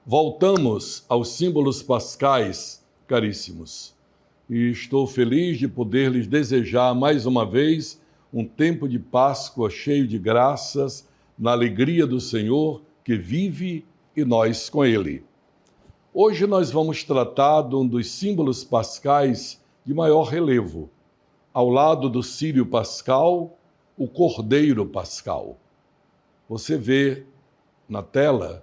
Voltamos aos símbolos pascais, caríssimos, e estou feliz de poder lhes desejar mais uma vez um tempo de Páscoa cheio de graças, na alegria do Senhor que vive e nós com Ele. Hoje nós vamos tratar de um dos símbolos pascais de maior relevo, ao lado do círio pascal, o cordeiro pascal. Você vê na tela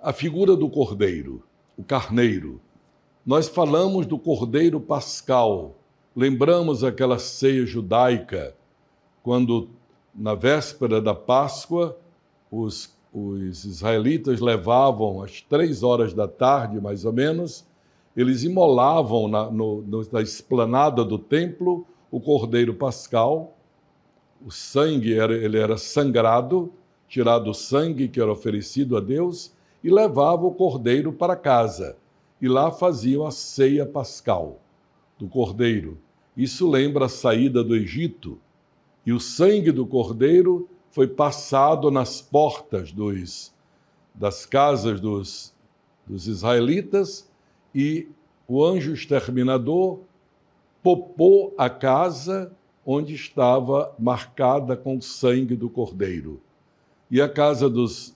a figura do cordeiro, o carneiro. Nós falamos do cordeiro pascal, lembramos aquela ceia judaica, quando na véspera da Páscoa os israelitas levavam às 3 horas da tarde, mais ou menos, eles imolavam na esplanada do templo o cordeiro pascal. O sangue ele era sangrado, tirado o sangue que era oferecido a Deus, e levava o cordeiro para casa. E lá faziam a ceia pascal do cordeiro. Isso lembra a saída do Egito. E o sangue do cordeiro foi passado nas portas das casas dos israelitas, e o anjo exterminador popou a casa onde estava marcada com o sangue do cordeiro. E a casa dos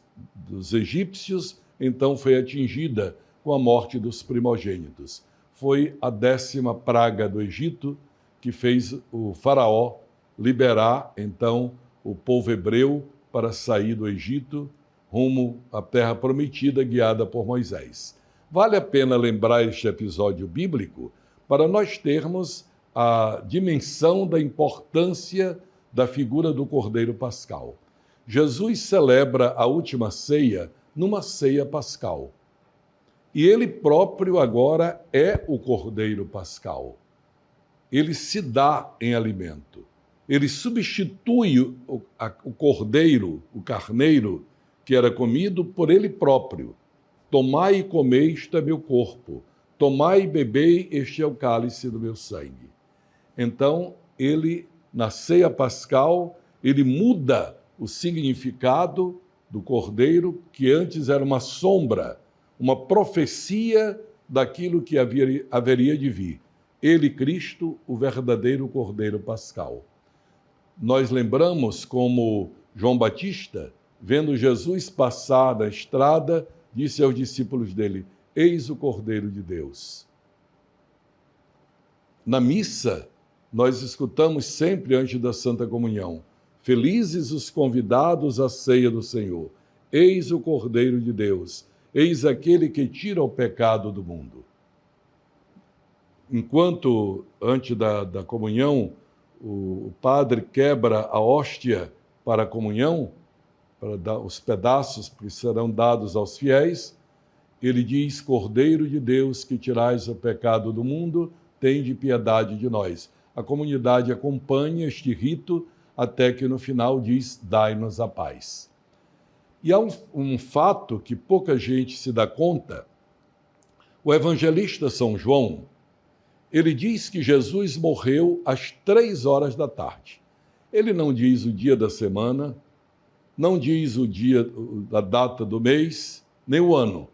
egípcios, então, foi atingida com a morte dos primogênitos. Foi a 10ª praga do Egito que fez o faraó liberar, então, o povo hebreu para sair do Egito rumo à terra prometida, guiada por Moisés. Vale a pena lembrar este episódio bíblico para nós termos a dimensão da importância da figura do Cordeiro Pascal. Jesus celebra a última ceia numa ceia pascal. E ele próprio agora é o Cordeiro Pascal. Ele se dá em alimento. Ele substitui o cordeiro, o carneiro, que era comido, por ele próprio. Tomai e comei, isto é meu corpo. Tomai e bebei, este é o cálice do meu sangue. Então, ele, na ceia pascal, ele muda o significado do cordeiro, que antes era uma sombra, uma profecia daquilo que haveria de vir. Ele, Cristo, o verdadeiro cordeiro pascal. Nós lembramos como João Batista, vendo Jesus passar na estrada, disse aos discípulos dele: eis o Cordeiro de Deus. Na missa, nós escutamos sempre antes da Santa Comunhão: felizes os convidados à ceia do Senhor. Eis o Cordeiro de Deus. Eis aquele que tira o pecado do mundo. Enquanto, antes da comunhão, o padre quebra a hóstia para a comunhão, para dar os pedaços que serão dados aos fiéis, ele diz: Cordeiro de Deus, que tirais o pecado do mundo, tende piedade de nós. A comunidade acompanha este rito até que no final diz: dai-nos a paz. E há um fato que pouca gente se dá conta. O evangelista São João, ele diz que Jesus morreu às 3 horas da tarde. Ele não diz o dia da semana, não diz o dia, a data do mês, nem o ano,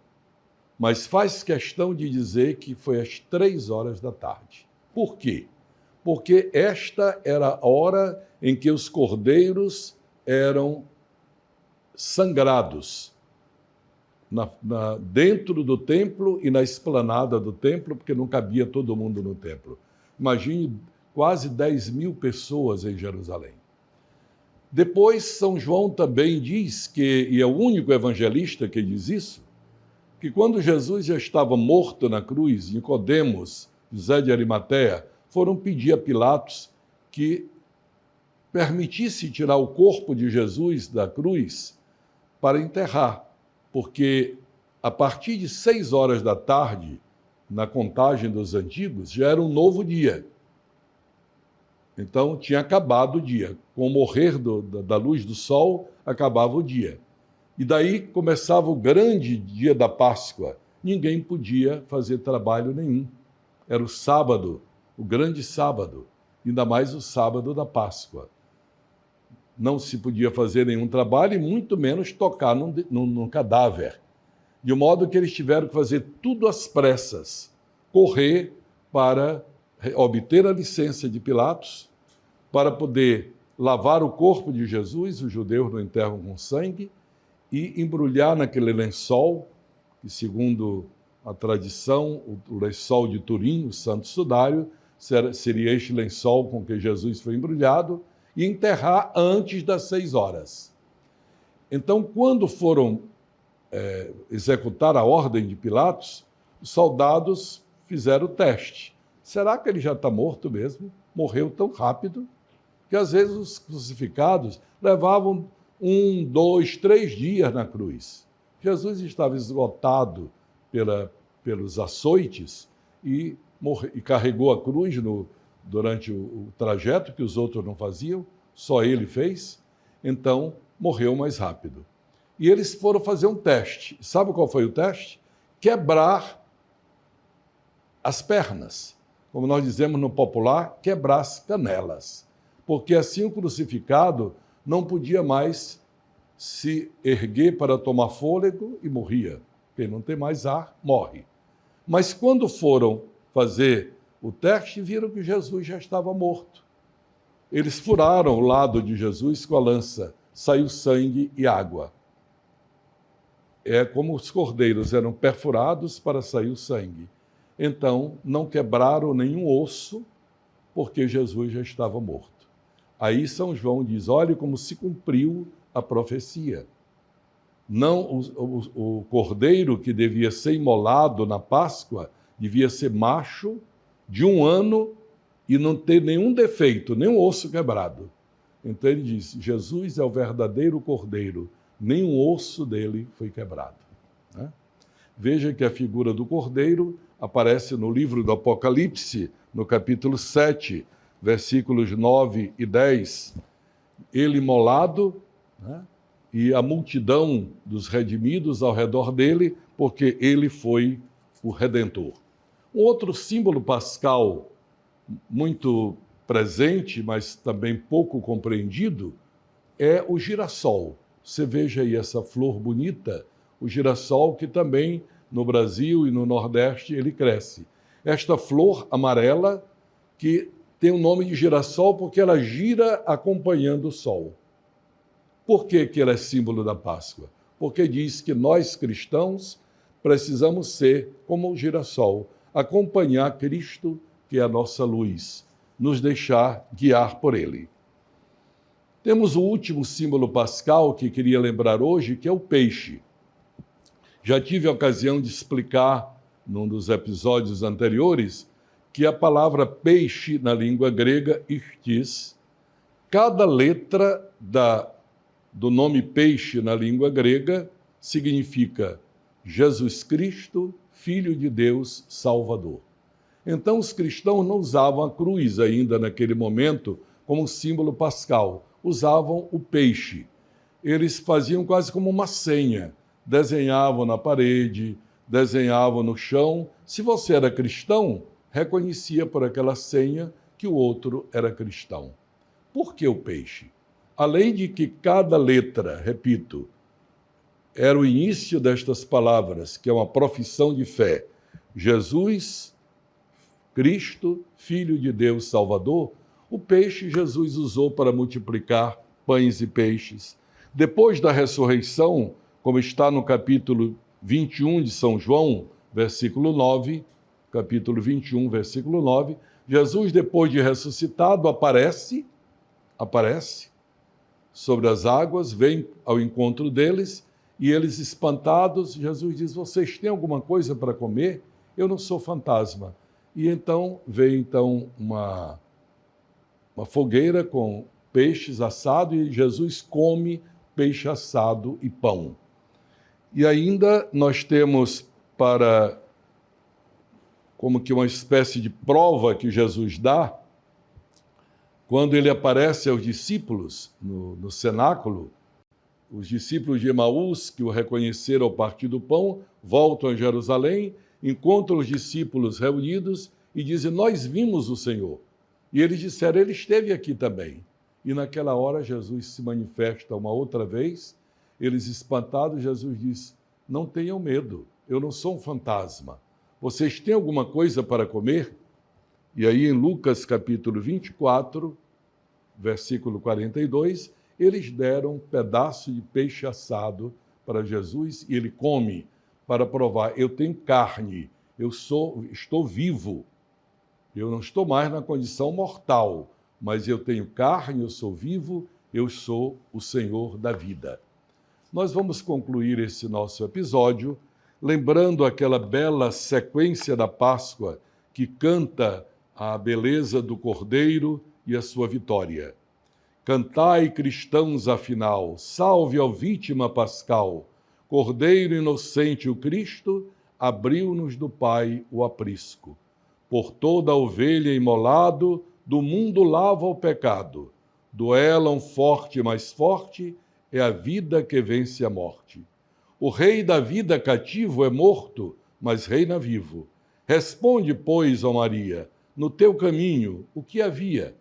mas faz questão de dizer que foi às 3 horas da tarde. Por quê? Porque esta era a hora em que os cordeiros eram sangrados dentro do templo e na esplanada do templo, porque não cabia todo mundo no templo. Imagine quase 10.000 pessoas em Jerusalém. Depois, São João também diz que, e é o único evangelista que diz isso, que quando Jesus já estava morto na cruz, Nicodemos, José de Arimateia, foram pedir a Pilatos que permitisse tirar o corpo de Jesus da cruz para enterrar, porque a partir de 6 horas da tarde, na contagem dos antigos, já era um novo dia. Então, tinha acabado o dia. Com o morrer da luz do sol, acabava o dia. E daí começava o grande dia da Páscoa. Ninguém podia fazer trabalho nenhum. Era o sábado, o grande sábado, ainda mais o sábado da Páscoa. Não se podia fazer nenhum trabalho e muito menos tocar num cadáver. de modo que eles tiveram que fazer tudo às pressas, correr para obter a licença de Pilatos, para poder lavar o corpo de Jesus, os judeus não enterram com sangue, e embrulhar naquele lençol, que segundo a tradição, o lençol de Turim, o Santo Sudário, seria este lençol com que Jesus foi embrulhado, e enterrar antes das 6 horas. Então, quando foram executar a ordem de Pilatos, os soldados fizeram o teste. Será que ele já está morto mesmo? Morreu tão rápido? Que às vezes os crucificados levavam 1, 2, 3 dias na cruz. Jesus estava esgotado pelos açoites e carregou a cruz durante o trajeto que os outros não faziam, só ele fez, então morreu mais rápido. E eles foram fazer um teste. Sabe qual foi o teste? Quebrar as pernas. Como nós dizemos no popular, quebrar as canelas. Porque assim o crucificado não podia mais se erguer para tomar fôlego e morria. Quem não tem mais ar, morre. Mas quando foram fazer o teste, viram que Jesus já estava morto. Eles furaram o lado de Jesus com a lança, saiu sangue e água. É como os cordeiros eram perfurados para sair o sangue. Então, não quebraram nenhum osso, porque Jesus já estava morto. Aí São João diz, olha como se cumpriu a profecia. Não, o cordeiro que devia ser imolado na Páscoa, devia ser macho, de 1 ano, e não ter nenhum defeito, nenhum osso quebrado. Então ele diz, Jesus é o verdadeiro cordeiro, nenhum osso dele foi quebrado. Né? Veja que a figura do cordeiro aparece no livro do Apocalipse, no capítulo 7, versículos 9 e 10. Ele imolado, né? E a multidão dos redimidos ao redor dele, porque ele foi o Redentor. Um outro símbolo pascal muito presente, mas também pouco compreendido, é o girassol. Você veja aí essa flor bonita, o girassol, que também no Brasil e no Nordeste ele cresce. Esta flor amarela, que tem o nome de girassol porque ela gira acompanhando o sol. Por que ela é símbolo da Páscoa? Porque diz que nós cristãos precisamos ser como o girassol, acompanhar Cristo, que é a nossa luz, nos deixar guiar por ele. Temos o último símbolo pascal que queria lembrar hoje, que é o peixe. Já tive a ocasião de explicar, num dos episódios anteriores, que a palavra peixe na língua grega, ichthys, cada letra do nome peixe na língua grega significa Jesus Cristo, Filho de Deus, Salvador. Então os cristãos não usavam a cruz ainda naquele momento como símbolo pascal, usavam o peixe. Eles faziam quase como uma senha, desenhavam na parede, desenhavam no chão. Se você era cristão, reconhecia por aquela senha que o outro era cristão. Por que o peixe? Além de que cada letra, repito, era o início destas palavras, que é uma profissão de fé. Jesus, Cristo, Filho de Deus, Salvador. O peixe Jesus usou para multiplicar pães e peixes. Depois da ressurreição, como está no capítulo 21 de São João, versículo 9, capítulo 21, versículo 9, Jesus, depois de ressuscitado, aparece sobre as águas, vem ao encontro deles, e eles espantados, Jesus diz, vocês têm alguma coisa para comer? Eu não sou fantasma. E então veio uma fogueira com peixes assados, e Jesus come peixe assado e pão. E ainda nós temos como que uma espécie de prova que Jesus dá, quando ele aparece aos discípulos no cenáculo, os discípulos de Emaús, que o reconheceram ao partir do pão, voltam a Jerusalém, encontram os discípulos reunidos e dizem, nós vimos o Senhor. E eles disseram, ele esteve aqui também. E naquela hora Jesus se manifesta uma outra vez, eles espantados, Jesus diz, Não tenham medo, eu não sou um fantasma. Vocês têm alguma coisa para comer? E aí em Lucas capítulo 24, versículo 42, eles deram um pedaço de peixe assado para Jesus e ele come para provar, eu tenho carne, estou vivo. Eu não estou mais na condição mortal, mas eu tenho carne, eu sou vivo, eu sou o Senhor da vida. Nós vamos concluir esse nosso episódio lembrando aquela bela sequência da Páscoa que canta a beleza do Cordeiro e a sua vitória. Cantai, cristãos, afinal, salve ao vítima pascal, Cordeiro inocente o Cristo, abriu-nos do Pai o aprisco. Por toda a ovelha imolado, do mundo lava o pecado. Duela um forte mais forte, é a vida que vence a morte. O rei da vida cativo é morto, mas reina vivo. Responde, pois, ó Maria, no teu caminho, o que havia?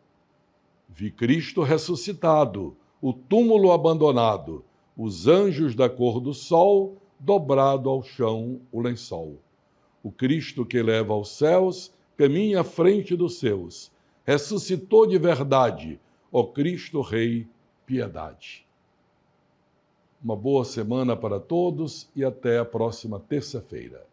Vi Cristo ressuscitado, o túmulo abandonado, os anjos da cor do sol, dobrado ao chão o lençol. O Cristo que leva aos céus, caminha à frente dos seus. Ressuscitou de verdade, ó Cristo Rei, piedade. Uma boa semana para todos e até a próxima terça-feira.